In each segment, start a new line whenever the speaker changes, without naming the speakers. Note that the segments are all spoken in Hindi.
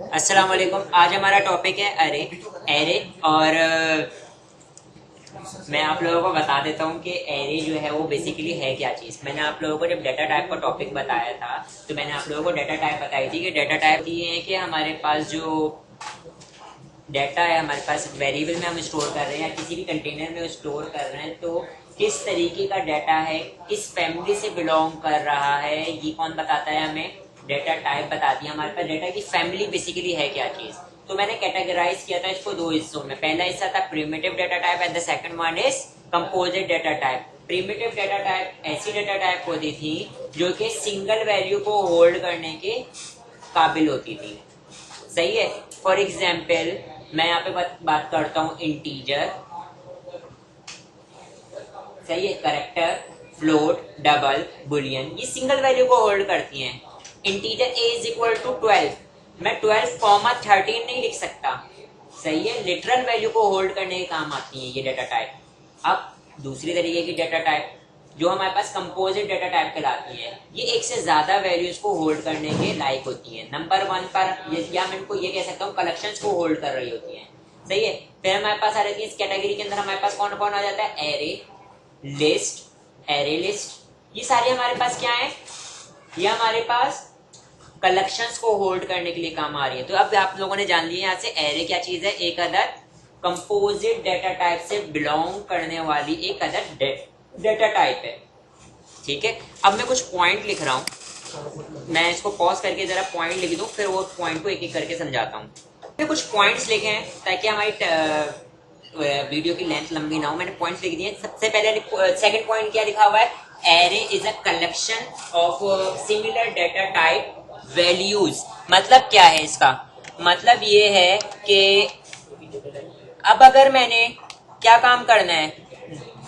अस्सलाम वालेकुम। आज हमारा टॉपिक है एरे। एरे और मैं आप लोगों को बता देता हूँ कि एरे जो है वो बेसिकली है क्या चीज़। मैंने आप लोगों को जब डाटा टाइप का टॉपिक बताया था तो मैंने आप लोगों को डाटा टाइप बताई थी कि डाटा टाइप ये है कि हमारे पास जो डाटा है, हमारे पास वेरिएबल में हम स्टोर कर रहे हैं या किसी भी कंटेनर में स्टोर कर रहे हैं, तो किस तरीके का डाटा है, किस फैमिली से बिलोंग कर रहा है, ये कौन बताता है हमें? डाटा टाइप बताती है हमारे पास डाटा की फैमिली बेसिकली है क्या चीज। तो मैंने कैटेगराइज किया था इसको दो हिस्सों में। पहला हिस्सा था primitive data type and the second one is composite data type. Primitive data type ऐसी डाटा टाइप होती थी जो कि सिंगल वैल्यू को होल्ड करने के काबिल होती थी। सही है। फॉर एग्जाम्पल मैं यहाँ पे बात करता हूँ इंटीजर। सही है। करेक्टर, फ्लोट, डबल, बुलियन, ये सिंगल वैल्यू को होल्ड करती हैं। Integer a is equal to 12, मैं 12 कॉमा 13 नहीं लिख सकता। सही है। लिटरल वैल्यू को होल्ड करने के काम आती है ये डाटा टाइप। अब दूसरी तरीके की डाटा टाइप जो हमारे पास कंपोजिट डाटा टाइप कहलाती है, ये एक से ज्यादा वैल्यूज को होल्ड करने के लायक होती है। नंबर वन पर या मैं इनको ये कह सकता हूँ कलेक्शंस को होल्ड कर रही होती है। सही है। फिर हमारे पास आ जाती है इस कैटेगरी के अंदर हमारे पास कौन कौन आ जाता है? एरे, लिस्ट, एरे लिस्ट, ये सारे हमारे पास क्या है? ये हमारे पास कलेक्शंस को होल्ड करने के लिए काम आ रही है। तो अब आप लोगों ने जान लिया यहाँ से एरे क्या चीज है। एक अदर कंपोजिट डाटा टाइप से बिलोंग करने वाली एक अदर डाटा टाइप है। ठीक है। अब मैं कुछ पॉइंट लिख रहा हूँ, मैं इसको पॉज करके जरा पॉइंट लिख दूं, फिर वो पॉइंट को एक एक करके समझाता हूँ। मैं कुछ पॉइंट्स लिखे हैं ताकि हमारी वीडियो की लेंथ लंबी ना हो। मैंने पॉइंट्स लिख दिए। सबसे पहले सेकंड पॉइंट क्या लिखा हुआ है? Array is a collection of similar data type values. मतलब क्या है इसका? मतलब ये है कि अब अगर मैंने क्या काम करना है,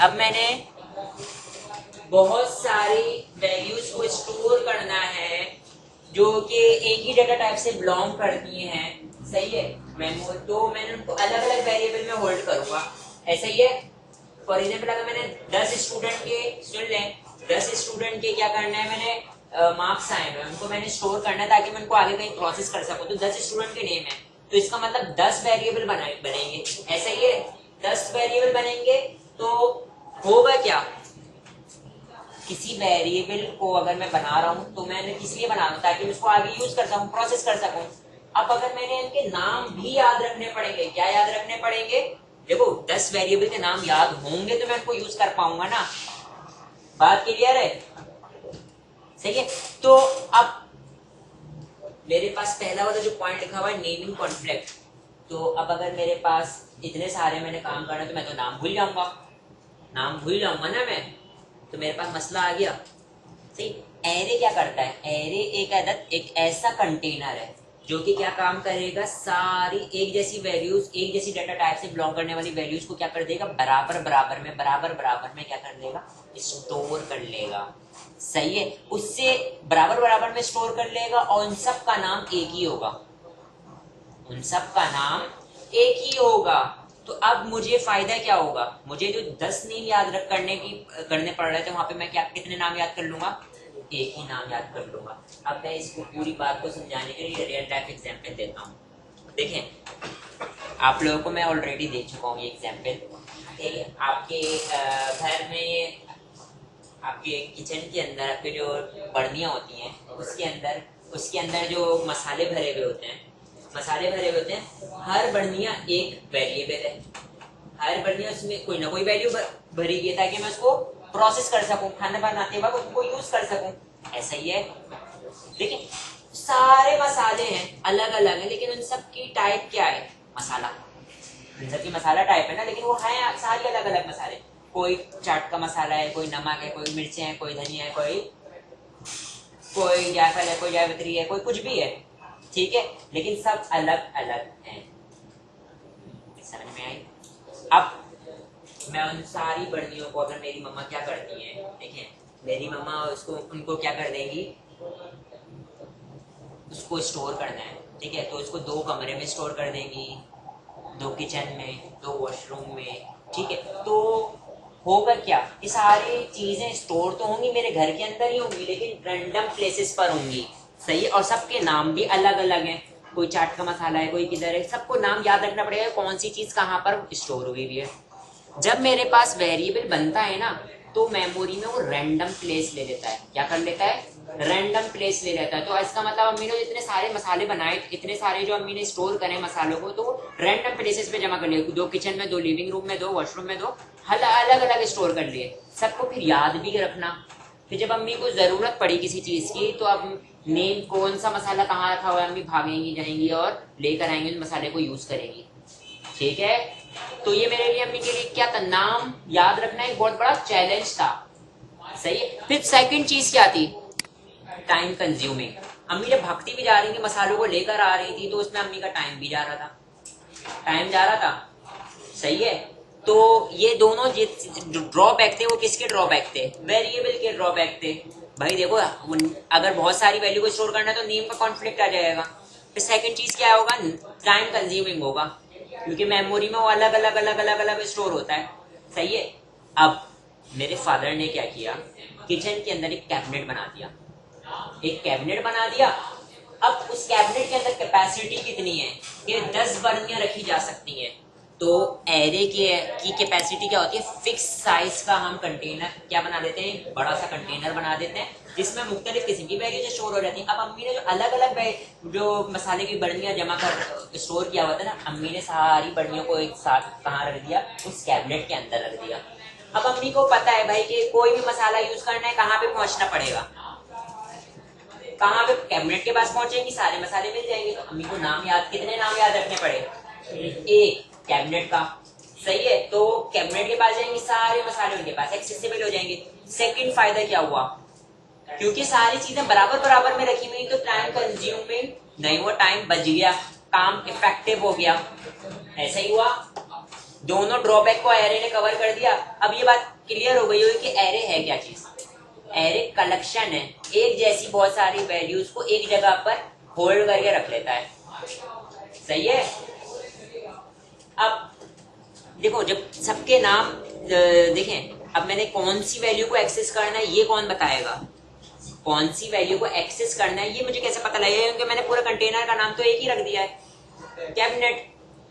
अब मैंने बहुत सारी वैल्यूज को स्टोर करना है जो कि एक ही डाटा टाइप से बिलोंग करती हैं। सही है। तो मैंने उनको अलग अलग वेरिएबल में होल्ड करूंगा। ऐसा ही है। फॉर एग्जाम्पल अगर मैंने 10 स्टूडेंट के, सुन लें, 10 स्टूडेंट के क्या करना है, मैंने मार्क्स आए हैं, उनको मैंने स्टोर करना है ताकि मैं उनको आगे कहीं प्रोसेस कर सकूं। तो 10 स्टूडेंट के नेम है, तो इसका मतलब 10 वेरिएबल बनेंगे। ऐसा ही है। 10 वेरिएबल बनेंगे तो होगा क्या? किसी वेरिएबल को अगर मैं बना रहा हूं तो मैंने किस लिए बना रहा हूं? ताकि मैं उसको आगे यूज कर सकूं, प्रोसेस कर सकूं। अब अगर मैंने इनके नाम भी याद रखने पड़ेंगे, क्या याद रखने पड़ेंगे? देखो 10 वेरिएबल के नाम याद होंगे तो मैं उनको यूज कर पाऊंगा ना। बात क्लियर है? सही है। तो अब मेरे पास पहला वाला जो पॉइंट लिखा हुआ है नेमिंग कॉन्फ्लिक्ट। तो अब अगर मेरे पास इतने सारे मैंने काम करना तो मैं तो नाम भूल जाऊंगा, नाम भूल जाऊंगा ना मैं, तो मेरे पास मसला आ गया। सही। एरे क्या करता है? एरे एक ऐसा कंटेनर है जो कि क्या काम करेगा? सारी एक जैसी वैल्यूज, एक जैसी डाटा टाइप से बिलोंग करने वाली वैल्यूज को क्या कर देगा? बराबर बराबर में क्या कर लेगा? स्टोर कर लेगा। सही है। उससे बराबर बराबर में स्टोर कर लेगा और उन सब का नाम एक ही होगा। उन सब का नाम एक ही होगा। तो अब मुझे फायदा क्या होगा? मुझे जो 10 नेम याद रख करने पड़ रहे थे, वहां पे मैं क्या कितने नाम याद कर लूंगा? एक ही नाम याद कर लूंगा। अब मैं इसको पूरी बात को समझाने के लिए रियल लाइफ एग्जांपल देता हूँ। देखें, आप लोगों को मैं ऑलरेडी दे चुका हूँ ये एग्जांपल। आपके घर में, आपके किचन के अंदर आपके जो बर्नियां होती हैं उसके अंदर जो मसाले भरे हुए होते हैं, हर बर्निया एक वेरिएबल है। हर बर्निया उसमें कोई ना कोई वैल्यू भरी गई है ताकि मैं उसको प्रोसेस कर सकूं, खाना बनाते वक्त उसको यूज कर सकूं। ऐसा ही है। देखिए सारे मसाले हैं, अलग अलग है, लेकिन उन सब की टाइप क्या है? मसाला। उन सब की मसाला टाइप है ना, लेकिन वो है सारे अलग अलग मसाले। कोई चाट का मसाला है, कोई नमक है, कोई मिर्चें हैं, कोई धनिया है, कोई जायफल है, कोई जावित्री है, कोई कुछ भी है। ठीक है। लेकिन सब अलग अलग हैं। समझ में आई? अब मैं उन सारी बर्नियों को, अगर मेरी मम्मा क्या करती हैं, देखिए मेरी मम्मा उनको क्या कर देंगी? उसको स्टोर करना है। ठीक है। तो उसको 2 कमरे में स्टोर कर देंगी, 2 किचन में, 2 वॉशरूम में। ठीक है। तो होगा क्या? ये सारी चीजें स्टोर तो होंगी मेरे घर के अंदर ही होंगी, लेकिन रैंडम प्लेसेस पर होंगी। सही है। और सबके नाम भी अलग अलग हैं। कोई चाट का मसाला है, कोई किधर है, सबको नाम याद रखना पड़ेगा कौन सी चीज कहाँ पर स्टोर हुई हुई है। जब मेरे पास वेरिएबल बनता है ना, तो मेमोरी में वो रैंडम प्लेस ले लेता है। क्या कर लेता है? रैंडम प्लेस ले लेता है। तो इसका मतलब अम्मी ने इतने सारे मसाले बनाए, इतने सारे जो अम्मी ने स्टोर करे मसालों को, तो रैंडम प्लेसेस पे जमा कर लिए। 2 किचन में, 2 लिविंग रूम में, 2 वॉशरूम में, 2 अलग अलग स्टोर कर लिए। सबको फिर याद भी रखना। फिर जब अम्मी को जरूरत पड़ी किसी चीज की, तो अब नेम कौन सा मसाला कहाँ रखा हुआ है, अम्मी भागेंगी जाएंगी और लेकर आएंगे, उस मसाले को यूज करेंगी। ठीक है, तो ये मेरे लिए, अम्मी के लिए क्या था, नाम याद रखना एक बहुत बड़ा चैलेंज था। सही है। फिर सेकंड चीज क्या थी? Time consuming. अम्मी जब भागती भी जा रही थी, मसालों को लेकर आ रही थी, तो उसमें अम्मी का टाइम भी जा रहा था, टाइम जा रहा था। सही है। तो ये दोनों ड्रॉबैक थे, वो किसके ड्रॉबैक थे? वेरिएबल के ड्रॉबैक थे। भाई देखो, अगर बहुत सारी वैल्यू को स्टोर करना है तो नेम का कॉन्फ्लिक्ट आ जाएगा। फिर सेकंड चीज क्या होगा? टाइम कंज्यूमिंग होगा, क्योंकि मेमोरी में वो अलग अलग स्टोर होता है। सही है। अब मेरे फादर ने क्या किया, किचन के अंदर एक कैबिनेट बना दिया, एक कैबिनेट बना दिया। अब उस कैबिनेट के अंदर कैपेसिटी कितनी है कि 10 बर्नियां रखी जा सकती हैं। तो एरे की कैपेसिटी क्या होती है? फिक्स साइज का हम कंटेनर क्या बना देते हैं? बड़ा सा कंटेनर बना देते हैं, जिसमें मुख्तलिफ किस्म की वैल्यू स्टोर हो जाती है। अब अम्मी ने जो अलग अलग जो मसाले की बर्नियां जमा कर स्टोर किया हुआ था ना, अम्मी ने सारी बर्नियों को एक साथ कहाँ रख दिया? उस कैबिनेट के अंदर रख दिया। अब अम्मी को पता है भाई कि कोई भी मसाला यूज करना है, कहाँ पे पहुंचना पड़ेगा, कहाँ पे? कैबिनेट के पास पहुंचेंगी, सारे मसाले मिल जाएंगे। तो अम्मी को नाम याद, कितने नाम याद रखने पड़े? एक कैबिनेट का। सही है। तो कैबिनेट के पास जाएंगे, सारे मसाले उनके पास एक्सेसिबल हो जाएंगे। सेकंड फायदा क्या हुआ? क्योंकि सारी चीजें बराबर बराबर में रखी हुई, तो टाइम कंज्यूमिंग नहीं हुआ, टाइम बच गया, काम इफेक्टिव हो गया। ऐसा ही हुआ। दोनों ड्रॉबैक को एरे ने कवर कर दिया। अब ये बात क्लियर हो गई होगी कि एरे है क्या चीज? एरे कलेक्शन है, एक जैसी बहुत सारी वैल्यूज को एक जगह पर होल्ड करके रख लेता है। सही है। अब देखो, जब सबके नाम देखें, अब मैंने कौन सी वैल्यू को एक्सेस करना है ये कौन बताएगा? कौन सी वैल्यू को एक्सेस करना है ये मुझे कैसे पता लगेगा? क्योंकि मैंने पूरा कंटेनर का नाम तो एक ही रख दिया है, कैबिनेट।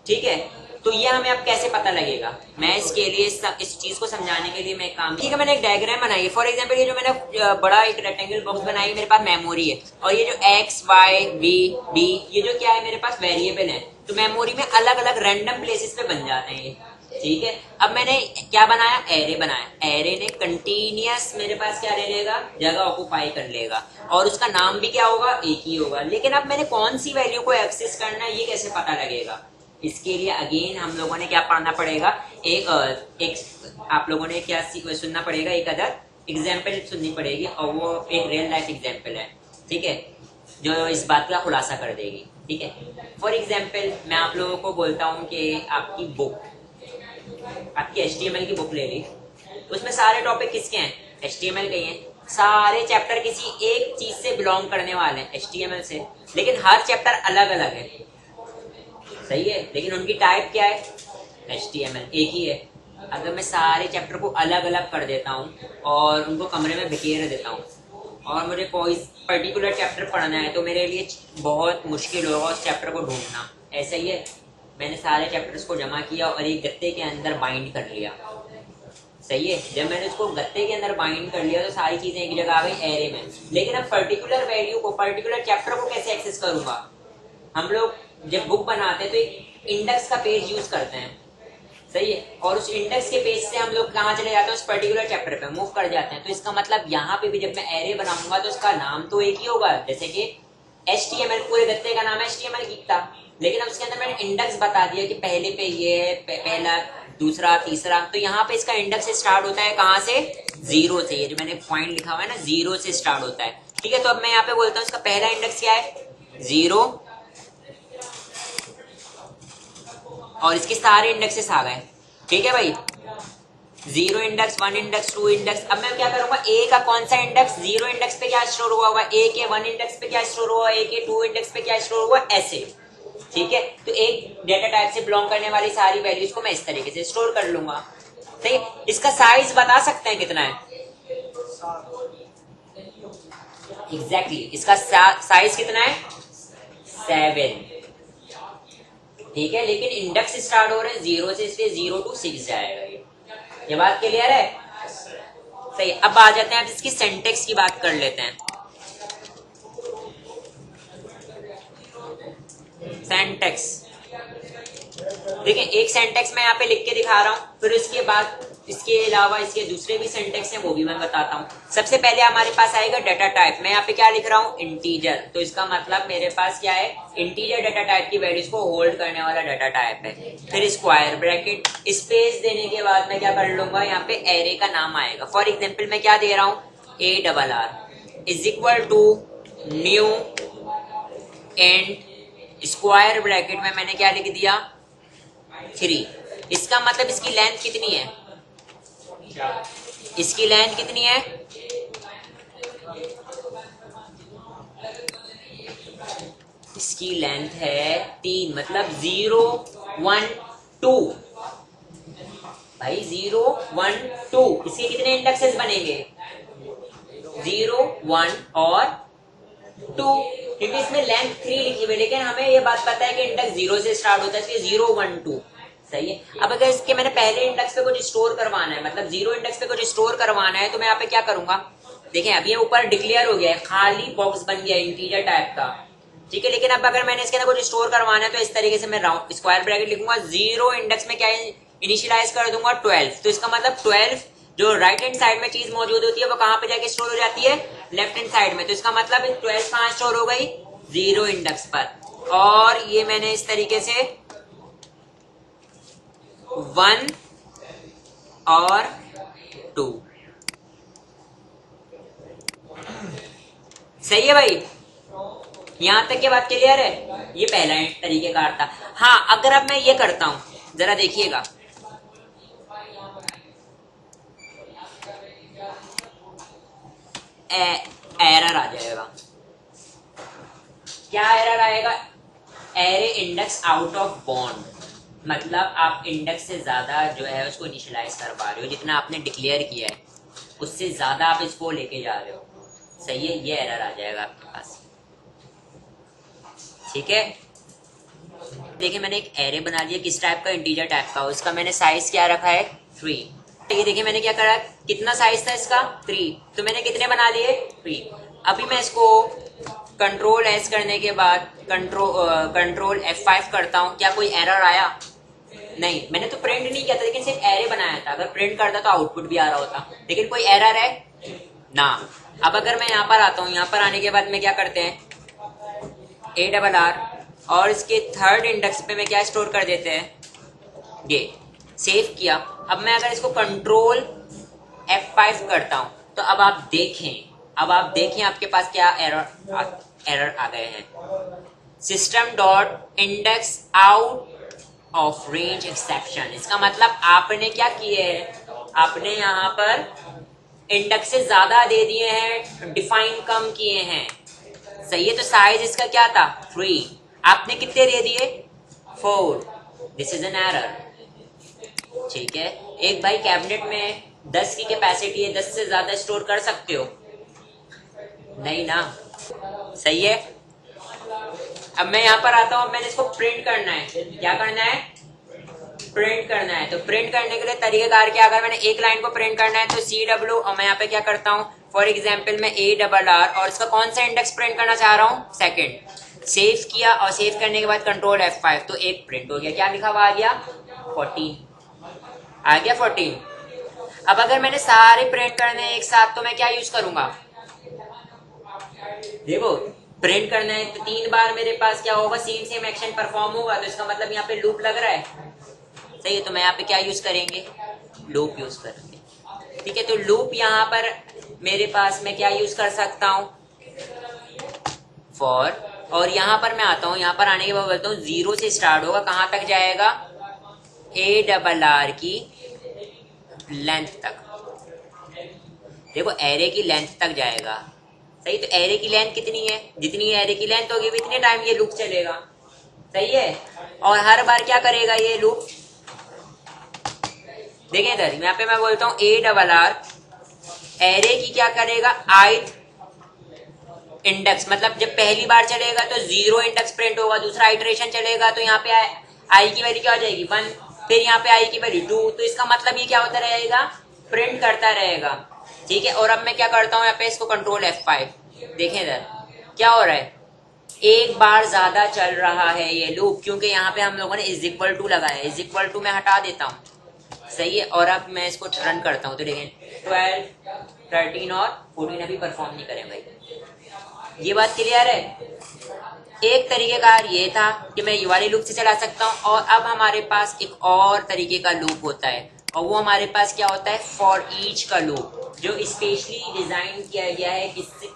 ठीक है, तो ये हमें अब कैसे पता लगेगा? मैं इसके लिए इस चीज को समझाने के लिए मैं काम, ठीक है, मैंने एक डायग्राम बनाई है। फॉर एग्जांपल ये जो मैंने बड़ा एक रेक्टेंगल बॉक्स बनाई, मेरे पास मेमोरी है, और ये जो एक्स वाई वी डी, ये जो क्या है मेरे पास वेरिएबल है, तो मेमोरी में अलग अलग रैंडम प्लेसेस पे बन जाते हैं ये। ठीक है। अब मैंने क्या बनाया? एरे बनाया। एरे ने कंटिन्यूअस मेरे पास क्या ले लेगा? जगह ऑक्युपाई कर लेगा, और उसका नाम भी क्या होगा? एक ही होगा। लेकिन अब मैंने कौन सी वैल्यू को एक्सेस करना है ये कैसे पता लगेगा? इसके लिए अगेन हम लोगों ने क्या पढ़ना पड़ेगा? एक आप लोगों ने क्या सुनना पड़ेगा? एक अदर एग्जाम्पल सुननी पड़ेगी, और वो एक रियल लाइफ एग्जाम्पल है। ठीक है, जो इस बात का खुलासा कर देगी। ठीक है। फॉर एग्जाम्पल मैं आप लोगों को बोलता हूँ कि आपकी बुक, आपकी HTML की बुक ले ली, उसमें सारे टॉपिक किसके हैं? HTML के हैं। सारे चैप्टर किसी एक चीज से बिलोंग करने वाले हैं, HTML से, लेकिन हर चैप्टर अलग अलग है। सही है। लेकिन उनकी टाइप क्या है? HTML एक ही है। अगर मैं सारे चैप्टर को अलग अलग कर देता हूँ और उनको कमरे में बिखेर देता हूँ, और मुझे कोई पर्टिकुलर चैप्टर पढ़ना है, तो मेरे लिए बहुत मुश्किल होगा उस चैप्टर को ढूंढना। ऐसा ही है। मैंने सारे चैप्टर्स को जमा किया और एक गत्ते के अंदर बाइंड कर लिया। सही है। जब मैंने उसको गत्ते के अंदर बाइंड कर लिया, तो सारी चीजें एक जगह आ गई एरे में। लेकिन अब पर्टिकुलर वैल्यू को, पर्टिकुलर चैप्टर को कैसे एक्सेस करूंगा? हम लोग जब बुक बनाते हैं तो एक इंडेक्स का पेज यूज करते हैं। सही है। और उस इंडेक्स के पेज से हम लोग कहाँ चले जाते हैं? उस पर्टिकुलर चैप्टर पे मूव कर जाते हैं। तो इसका मतलब यहाँ पे भी जब मैं एरे बनाऊंगा तो उसका नाम तो एक ही होगा। जैसे कि HTML, पूरे गत्ते का नाम HTML की था, लेकिन अब उसके अंदर मैंने इंडेक्स बता दिया कि पहले पे ये है, पहला, दूसरा, तीसरा। तो यहाँ पे इसका इंडेक्स स्टार्ट होता है कहाँ से? 0 से। ये जो मैंने पॉइंट लिखा हुआ है ना, 0 से स्टार्ट होता है। ठीक है। तो अब मैं यहाँ पे बोलता हूँ इसका पहला इंडेक्स क्या है? 0, और इसके सारे इंडेक्सेस आ गए। ठीक है भाई, 0 इंडेक्स, 1 इंडेक्स, 2 इंडेक्स। अब मैं क्या करूंगा? ए का कौन सा इंडेक्स? 0 इंडेक्स पे क्या स्टोर हुआ होगा? ए के 1 इंडेक्स पे क्या स्टोर हुआ? ए के 2 इंडेक्स पे क्या स्टोर हुआ? ऐसे। ठीक है। तो एक डेटा टाइप से बिलोंग करने वाली सारी वैल्यूज को मैं इस तरीके से स्टोर कर लूंगा। ठीक है। इसका साइज बता सकते हैं कितना है? एग्जैक्टली इसका साइज कितना है? 7। ठीक है, लेकिन इंडेक्स स्टार्ट हो रहे हैं 0 से, इसलिए 0 to 6 जाएगा। ये बात क्लियर है? सही। अब आ जाते हैं, अब इसकी सिंटेक्स की बात कर लेते हैं। सिंटेक्स देखिए, एक सिंटेक्स मैं यहाँ पे लिख के दिखा रहा हूँ, फिर इसके बाद इसके अलावा इसके दूसरे भी सिंटेक्स हैं, वो भी मैं बताता हूँ। सबसे पहले हमारे पास आएगा डाटा टाइप। मैं यहाँ पे क्या लिख रहा हूँ? इंटीजर। तो इसका मतलब मेरे पास क्या है? इंटीजर डाटा टाइप की वैल्यूज को होल्ड करने वाला डाटा टाइप है। फिर स्क्वायर ब्रैकेट स्पेस देने के बाद मैं क्या कर लूंगा? यहाँ पे एरे का नाम आएगा। फॉर एग्जाम्पल मैं क्या दे रहा हूँ? ARR is equal to new and square bracket में मैंने क्या लिख दिया? 3। इसका मतलब इसकी लेंथ कितनी है? इसकी लेंथ कितनी है? इसकी लेंथ है 3, मतलब 0 1 2। भाई 0 1 2, इसके कितने इंडेक्सेस बनेंगे? 0 1 और 2, क्योंकि इसमें लेंथ 3 लिखी हुई, लेकिन हमें ये बात पता है कि इंडेक्स 0 से स्टार्ट होता है, इसलिए 0 1 2। सही है। अब अगर इसके मैंने पहले इंडेक्स पे कुछ स्टोर करवाना है, मतलब 0 इंडेक्स पे कुछ स्टोर करवाना है, तो मैं यहाँ पे क्या करूंगा? देखें, अब ये ऊपर डिक्लेयर हो गया है, खाली बॉक्स बन गया इंटीजर टाइप का। ठीक है, लेकिन अब अगर मैंने इसके अंदर कुछ स्टोर करवाना है, तो इस तरीके से मैं राउंड स्क्वायर ब्रैकेट लिखूंगा, 0 इंडेक्स में क्या इनिशियलाइज कर दूंगा? 12। तो इसका मतलब 12 जो राइट हैंड साइड में चीज मौजूद होती है, वो कहां पे जाके स्टोर हो जाती है? लेफ्ट हैंड साइड में। तो इसका मतलब 12 कहां स्टोर हो गई? 0 इंडेक्स पर। और ये मैंने इस तरीके से 1 और 2। सही है भाई, यहां तक की बात क्लियर है? ये पहला तरीके का था। हाँ, अगर अब मैं ये करता हूं, जरा देखिएगा, एरर आ जाएगा। क्या एरर आएगा? Array index out of bond, मतलब आप इंडेक्स से ज्यादा जो है उसको इनिशियलाइज कर पा रहे हो, जितना आपने डिक्लेयर किया है उससे ज्यादा आप इसको लेके जा रहे हो। सही है, ये एरर आ जाएगा आपके पास। ठीक है, देखिए मैंने एक एरे बना लिया, किस टाइप का? इंटीजर टाइप का। उसका मैंने साइज क्या रखा है? 3। ये देखिए मैंने क्या करा, कितना साइज था इसका? 3। तो मैंने कितने बना लिए? 3। अभी मैं इसको कंट्रोल एस करने के बाद कंट्रोल F5 करता हूँ, क्या कोई एरर आया? नहीं, मैंने तो प्रिंट नहीं किया था, लेकिन सिर्फ एरे बनाया था। अगर प्रिंट करता तो आउटपुट भी आ रहा होता, लेकिन कोई एरर है ना। अब अगर मैं यहाँ पर आता हूँ, यहाँ पर आने के बाद में क्या करते हैं? ARR और इसके थर्ड इंडेक्स पे मैं क्या स्टोर कर देते हैं? ये सेव किया। अब मैं अगर इसको कंट्रोल F5 करता हूं, तो अब आप देखें आपके पास क्या एरर आ गए हैं? System dot index out of range exception. इसका मतलब आपने क्या किए है? आपने यहाँ पर इंडेक्स से ज्यादा दे दिए हैं, डिफाइन कम किए हैं। सही है, तो साइज इसका क्या था? 3। आपने कितने दे दिए? 4। This is an error. ठीक है, एक भाई कैबिनेट में 10 की कैपेसिटी है, 10 से ज्यादा स्टोर कर सकते हो? नहीं ना। सही है, अब मैं यहाँ पर आता हूँ, मैंने इसको प्रिंट करना है। क्या करना है? प्रिंट करना है। तो प्रिंट करने के लिए तरीकेकार क्या? अगर मैंने एक लाइन को प्रिंट करना है तो CW, और मैं यहाँ पे क्या करता हूँ? फॉर एग्जाम्पल मैं ARR और इसका कौन सा इंडेक्स प्रिंट करना चाह रहा हूँ? सेकंड। सेव किया, और सेव करने के बाद कंट्रोल F5, तो एक प्रिंट हो गया। क्या लिखा हुआ आ गया? 14 आ गया, 14। अब अगर मैंने सारे प्रिंट करने एक साथ, तो मैं क्या यूज करूंगा? देखो, प्रिंट करना है तो 3 बार मेरे पास क्या होगा? सेम एक्शन परफॉर्म होगा, तो इसका मतलब यहाँ पे लूप लग रहा है। सही है, तो मैं यहाँ पे क्या यूज करेंगे? लूप यूज करेंगे। ठीक है, तो लूप यहाँ पर मेरे पास मैं क्या यूज कर सकता हूँ? फॉर। और यहाँ पर मैं आता हूँ, यहाँ पर आने के बाद बोलता हूँ 0 से स्टार्ट होगा, कहाँ तक जाएगा? ARR की लेंथ तक। देखो, एरे की लेंथ तक जाएगा। सही, तो एरे की लेंथ कितनी है? जितनी एरे की लेंथ होगी उतने टाइम ये लूप चलेगा। सही है, और हर बार क्या करेगा ये लूप? देखें इधर, यहाँ पे मैं बोलता हूँ ARR एरे की क्या करेगा? ith इंडेक्स, मतलब जब पहली बार चलेगा तो 0 इंडेक्स प्रिंट होगा, दूसरा आइटरेशन चलेगा तो यहाँ पे आई की वैल्यू क्या हो जाएगी 1, फिर यहाँ पे आई की वैल्यू 2, तो इसका मतलब ये क्या होता रहेगा, प्रिंट करता रहेगा। ठीक है, और अब मैं क्या करता हूँ यहाँ पे इसको कंट्रोल F5, देखें इधर क्या हो रहा है, एक बार ज्यादा चल रहा है ये लूप, क्योंकि यहाँ पे हम लोगों ने इज इक्वल टू लगाया है, इज इक्वल टू मैं हटा देता हूँ, सही है। और अब मैं इसको रन करता हूँ तो देखें 12, 13 और 14 अभी परफॉर्म नहीं करें भाई, ये बात क्लियर है। एक तरीकेकार ये था कि मैं ये वाले लूप से चला सकता हूँ, और अब हमारे पास एक और तरीके का लूप होता है, और वो हमारे पास क्या होता है, फॉर ईच का लूप, जो स्पेशली डिजाइन किया गया है किससे,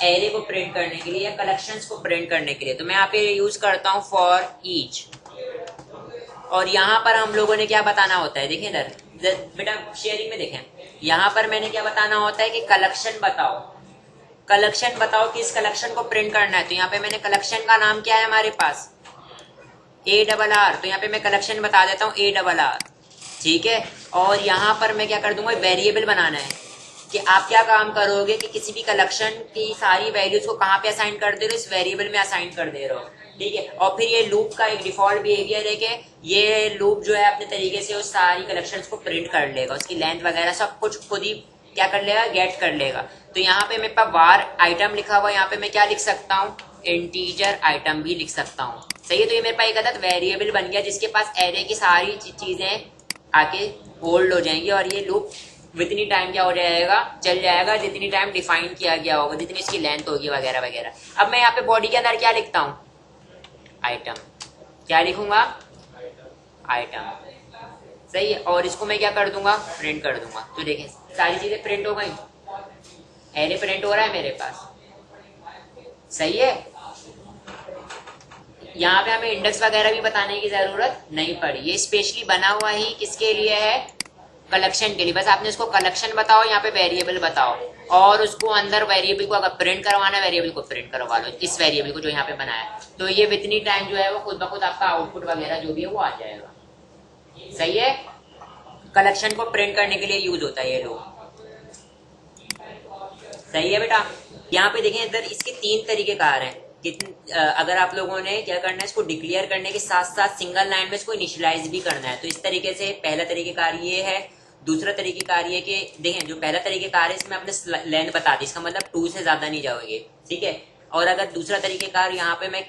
एरे को प्रिंट करने के लिए या कलेक्शंस को प्रिंट करने के लिए। तो मैं यहाँ पे यूज करता हूँ फॉर ईच, और यहाँ पर हम लोगों ने क्या बताना होता है, देखें इधर बेटा शेयरिंग में देखें, यहाँ पर मैंने क्या बताना होता है कि कलेक्शन बताओ, कलेक्शन बताओ कि इस कलेक्शन को प्रिंट करना है। तो यहाँ पे मैंने कलेक्शन का नाम क्या है हमारे पास, ARR, तो यहाँ पे मैं कलेक्शन बता देता हूँ ARR, ठीक है। और यहाँ पर मैं क्या कर दूंगा, वेरिएबल बनाना है कि आप क्या काम करोगे कि किसी भी कलेक्शन की सारी वैल्यूज को कहाँ पे असाइन कर दे रहे हो, इस वेरिएबल में असाइन कर दे रहे हो, ठीक है। और फिर ये लूप का एक डिफॉल्ट बिहेवियर है कि ये लूप जो है अपने तरीके से उस सारी कलेक्शंस को प्रिंट कर लेगा, उसकी लेंथ वगैरह सब कुछ खुद ही क्या कर लेगा, गेट कर लेगा। तो यहाँ पे मेरे पास वार आइटम लिखा हुआ, यहाँ पे मैं क्या लिख सकता हूँ, इंटीजर आइटम भी लिख सकता हूँ, सही है। तो ये मेरे पास एक अदद वेरिएबल बन गया जिसके पास एरे की सारी चीजें आके होल्ड हो जाएंगी, और ये लूप वितनी टाइम क्या हो जाएगा, चल जाएगा जितनी टाइम डिफाइन किया गया होगा, जितनी इसकी लेंथ होगी वगैरह वगैरह। अब मैं यहाँ पे बॉडी के अंदर क्या लिखता हूँ, आइटम, क्या लिखूंगा, आइटम, सही है। और इसको मैं क्या कर दूंगा, प्रिंट कर दूंगा। तो देखें सारी चीजें प्रिंट हो गई, एरे प्रिंट हो रहा है मेरे पास, सही है। यहाँ पे हमें इंडेक्स वगैरह भी बताने की जरूरत नहीं पड़ी, ये स्पेशली बना हुआ ही किसके लिए है, कलेक्शन के लिए। बस आपने इसको कलेक्शन बताओ, यहाँ पे वेरिएबल बताओ, और उसको अंदर वेरिएबल को अगर प्रिंट करवाना है वेरिएबल को प्रिंट करवा लो, इस वेरिएबल को जो यहाँ पे बनाया है। तो ये वितनी टाइम जो है वो खुद ब खुद आपका आउटपुट वगैरह जो भी है वो आ जाएगा, सही है। कलेक्शन को प्रिंट करने के लिए यूज होता है ये लोग, सही है बेटा। यहाँ पे देखें इधर इसके 3 तरीके कार हैं। अगर आप लोगों ने क्या करना है, इसको डिक्लेयर करने के साथ साथ सिंगल लाइन में इसको इनिशियलाइज भी करना है। तो इस तरीके से पहला तरीकेकार ये है। दूसरा तरीकेकार ये कि देखें जो पहला तरीकेकार है इसमें आपने लेंथ बता दी, इसका मतलब 2 से ज्यादा नहीं जाओगे, ठीक है। और अगर दूसरा तरीकेकार यहाँ पे मैं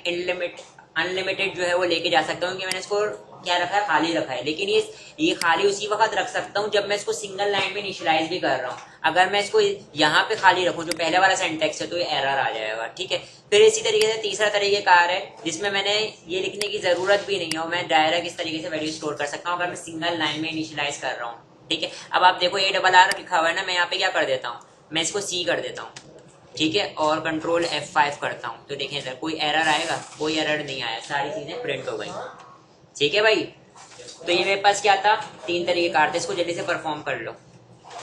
अनलिमिटेड जो है वो लेके जा सकता हूँ, कि मैंने इसको क्या रखा है, खाली रखा है। लेकिन ये खाली उसी वक्त रख सकता हूँ जब मैं इसको सिंगल लाइन में इनिशियलाइज भी कर रहा हूँ। अगर मैं इसको यहाँ पे खाली रखूँ जो पहले वाला सेंटेक्स है तो ये एरर आ जाएगा, ठीक है। फिर इसी तरीके से तीसरा तरीकेकार है जिसमें मैंने ये लिखने की जरूरत भी नहीं है, और मैं डायरेक्ट इस तरीके से वैल्यू स्टोर कर सकता हूँ अगर मैं सिंगल लाइन में इनिशियलाइज कर रहा हूँ, ठीक है। अब आप देखो ARR लिखा हुआ है ना, मैं यहाँ पे क्या कर देता हूँ, मैं इसको C कर देता हूँ, ठीक है, और कंट्रोल F5 करता हूँ। तो देखें इधर कोई एरर आएगा, कोई एरर नहीं आया, सारी चीजें प्रिंट हो गई, ठीक है भाई। तो ये मेरे पास क्या था, 3 तरीके कार थे, इसको जल्दी से परफॉर्म कर लो।